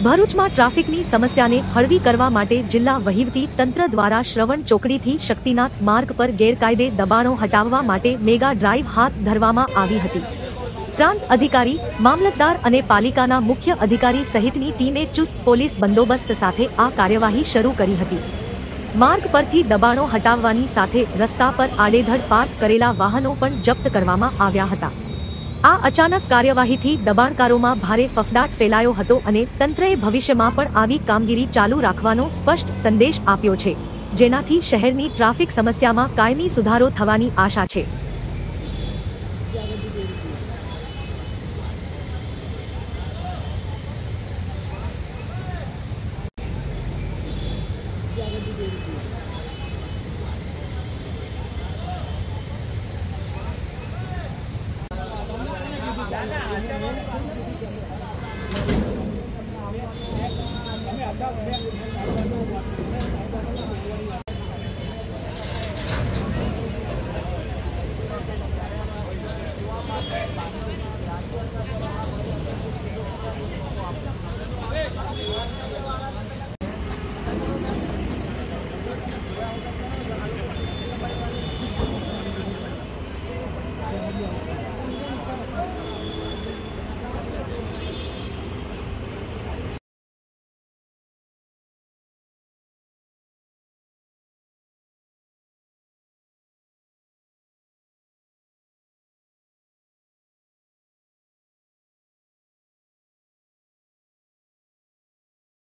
ભરૂચમાં ટ્રાફિકની સમસ્યાને હળવી કરવા માટે જિલ્લા વહીવટી તંત્ર દ્વારા શ્રવણ ચોકડીથી શક્તિનાથ માર્ગ પર ગેરકાયદે દબાણો હટાવવા માટે મેગા ડ્રાઈવ હાથ ધરવામાં આવી હતી। પ્રાંત અધિકારી, મામલતદાર અને પાલિકાના મુખ્ય અધિકારી સહિતની ટીમે ચુસ્ત પોલીસ બંદોબસ્ત સાથે આ કાર્યવાહી શરૂ કરી હતી। માર્ગ પરથી દબાણો હટાવવાની સાથે રસ્તા પર આડેધડ પાર્ક કરેલા વાહનો પણ જપ્ત કરવામાં આવ્યા હતા। આ અચાનક કાર્યવાહીથી દબાણકારોમાં ભારે ફફડાટ ફેલાયો હતો અને તંત્રએ ભવિષ્યમાં પણ આવી કામગીરી ચાલુ રાખવાનો સ્પષ્ટ સંદેશ આપ્યો છે, જેનાથી શહેરની ટ્રાફિક સમસ્યામાં કાયમી સુધારો થવાની આશા છે।